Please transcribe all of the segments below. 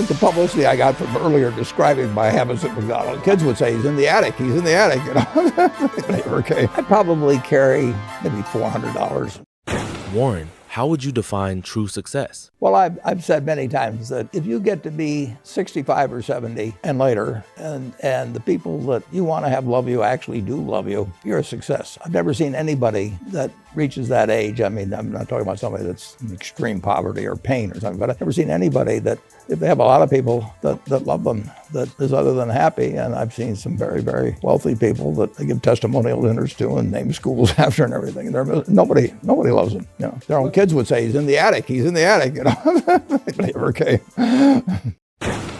the publicity I got from earlier describing my habits at McDonald's, kids would say, he's in the attic, you know. Okay. I probably carry maybe $400. Warren, how would you define true success? Well, I've said many times that if you get to be 65 or 70 and later, and the people that you want to have love you actually do love you, you're a success. I've never seen anybody that reaches that age. I mean, I'm not talking about somebody that's in extreme poverty or pain or something, but I've never seen anybody that, if they have a lot of people that love them, that is other than happy. And I've seen some very, very wealthy people that they give testimonial dinners to and name schools after and everything. And nobody loves them. You know, their own kids would say, he's in the attic, you know. Okay.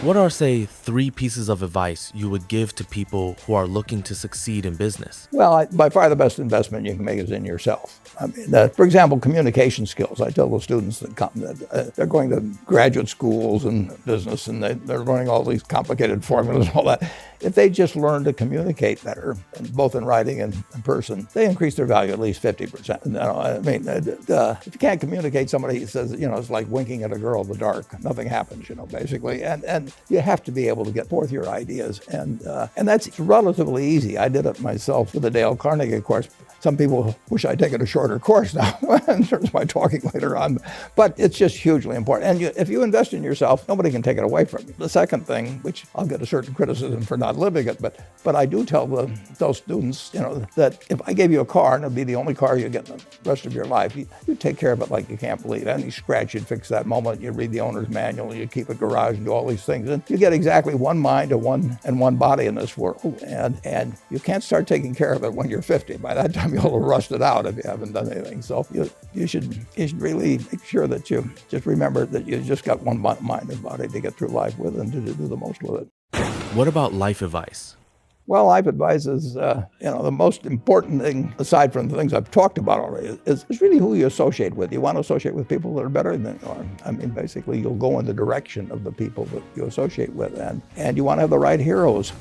What are, say, 3 pieces of advice you would give to people who are looking to succeed in business? Well, by far the best investment you can make is in yourself. I mean, for example, communication skills. I tell the students that come that they're going to graduate schools and business, and they're learning all these complicated formulas and all that. If they just learn to communicate better, both in writing and in person, they increase their value at least 50%. You know, I mean, if you can't communicate, somebody says, you know, it's like winking at a girl in the dark. Nothing happens, you know, basically. And you have to be able to get forth your ideas. And that's relatively easy. I did it myself with the Dale Carnegie course. Some people wish I'd taken a shorter course now in terms of my talking later on. But it's just hugely important. And if you invest in yourself, nobody can take it away from you. The second thing, which I'll get a certain criticism for not living it, but I do tell those students, you know, that if I gave you a car and it'd be the only car you get in the rest of your life, you take care of it like you can't believe. Any scratch, you'd fix that moment. You read the owner's manual, you keep a garage and do all these things. And you get exactly one mind and one body in this world. And you can't start taking care of it when you're 50. By that time, you'll have rusted out if you haven't done anything. So you should really make sure that you just remember that you just got one mind and body to get through life with and to do the most with it. What about life advice? Well, life advice is, the most important thing, aside from the things I've talked about already, is really who you associate with. You want to associate with people that are better than you are. I mean, basically, you'll go in the direction of the people that you associate with. And you want to have the right heroes.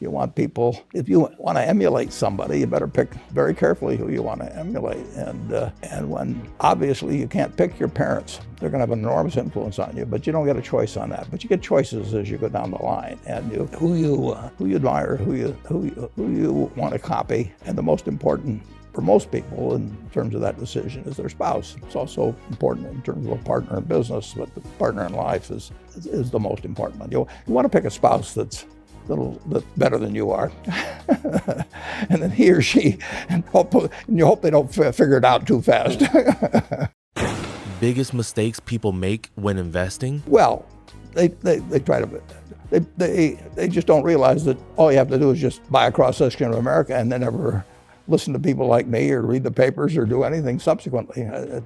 You want people, if you want to emulate somebody, you better pick very carefully who you want to emulate. And when, obviously, you can't pick your parents. They're going to have an enormous influence on you, but you don't get a choice on that. But you get choices as you go down the line, and who you admire, who you want to copy, and the most important for most people in terms of that decision is their spouse. It's also important in terms of a partner in business, but the partner in life is the most important one. You want to pick a spouse that's better than you are, and then he or she, and you hope they don't figure it out too fast. Biggest mistakes people make when investing? Well, they try to. They just don't realize that all you have to do is just buy a cross-section of America and then never listen to people like me or read the papers or do anything subsequently.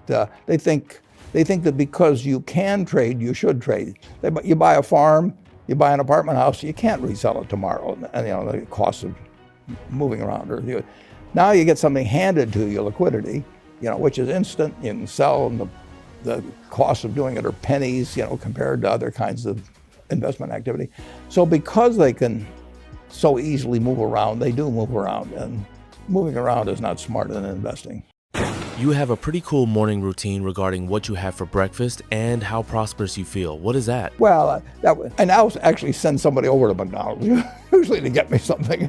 They think that because you can trade, you should trade. You buy a farm, you buy an apartment house, you can't resell it tomorrow, and you know the cost of moving around. Now you get something handed to you, liquidity, you know, which is instant. You can sell, and the cost of doing it are pennies, you know, compared to other kinds of investment activity. So because they can so easily move around, they do move around, and moving around is not smarter than investing. You have a pretty cool morning routine regarding what you have for breakfast and how prosperous you feel. What is that? Well, I now actually send somebody over to McDonald's, usually to get me something.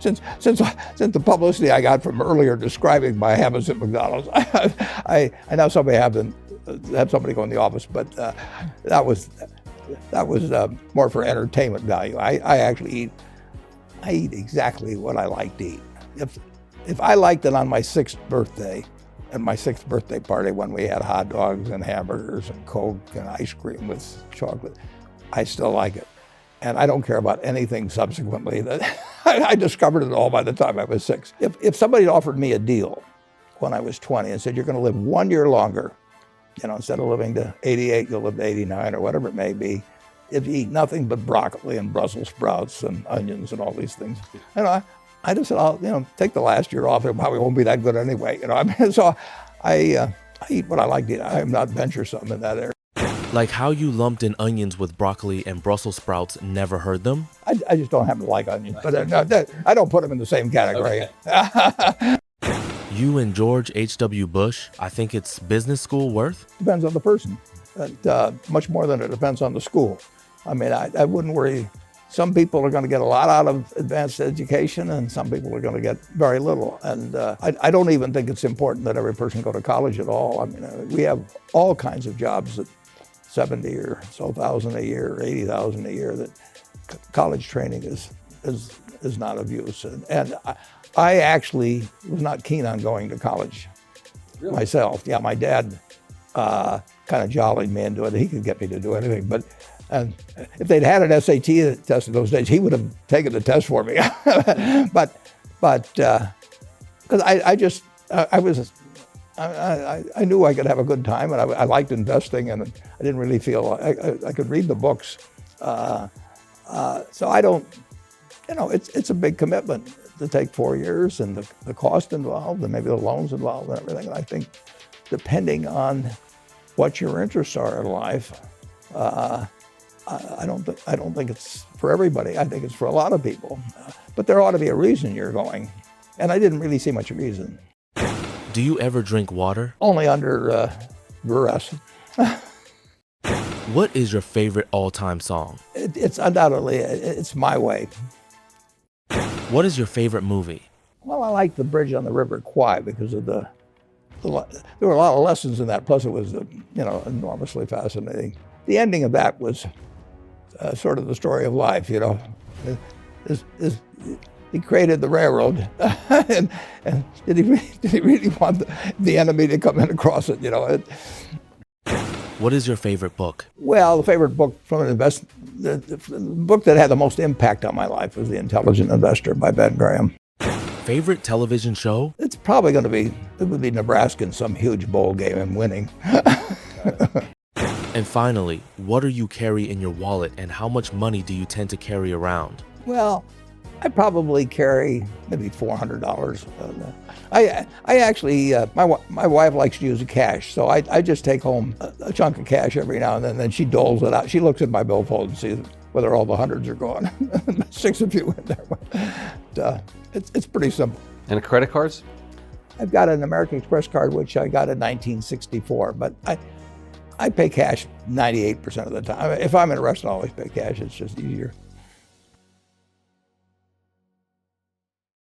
Since the publicity I got from earlier describing my habits at McDonald's, I now have somebody go in the office, but that was more for entertainment value. I eat exactly what I like to eat. If I liked it on my 6th birthday, at my 6th birthday party when we had hot dogs and hamburgers and Coke and ice cream with chocolate, I still like it. And I don't care about anything subsequently. That I discovered it all by the time I was 6. If somebody offered me a deal when I was 20 and said, you're going to live 1 year longer, you know, instead of living to 88, you'll live to 89 or whatever it may be, if you eat nothing but broccoli and Brussels sprouts and onions and all these things, you know, I just said, I'll take the last year off. It probably won't be that good anyway. You know, I mean, so I eat what I like to eat. I'm not venturesome in that area. Like how you lumped in onions with broccoli and Brussels sprouts, never heard them? I just don't happen to like onions, but I don't put them in the same category. Okay. You and George H.W. Bush, I think it's business school worth? Depends on the person. much more than it depends on the school. I mean, I wouldn't worry. Some people are going to get a lot out of advanced education, and some people are going to get very little. And I don't even think it's important that every person go to college at all. I mean, we have all kinds of jobs at 70 or so thousand a year, or 80,000 a year, that college training is not of use. And I actually was not keen on going to college myself. Yeah, my dad kind of jollied me into it. He could get me to do anything, but. And if they'd had an SAT test in those days, he would have taken the test for me. but because I knew I could have a good time, and I liked investing, and I didn't really feel I could read the books. So I don't, it's a big commitment to take 4 years, and the cost involved, and maybe the loans involved, and everything. And I think, depending on what your interests are in life. I don't think it's for everybody. I think it's for a lot of people. But there ought to be a reason you're going. And I didn't really see much reason. Do you ever drink water? Only under duress. What is your favorite all-time song? It's undoubtedly, it's My Way. What is your favorite movie? Well, I like The Bridge on the River Kwai because of there were a lot of lessons in that. Plus it was, enormously fascinating. The ending of that was sort of the story of life, He created the railroad, and did he really want the enemy to come in across it, What is your favorite book? Well, the favorite book from the book that had the most impact on my life was The Intelligent Investor by Ben Graham. Favorite television show? It's probably it would be Nebraska in some huge bowl game and winning. And finally, what do you carry in your wallet, and how much money do you tend to carry around? Well, I probably carry maybe $400. I actually, my wife likes to use cash, so I just take home a chunk of cash every now and then she doles it out. She looks at my billfold and sees whether all the hundreds are gone. Sticks a few in there. It's pretty simple. And credit cards? I've got an American Express card, which I got in 1964, but I pay cash 98% of the time. If I'm in a restaurant, I always pay cash. It's just easier.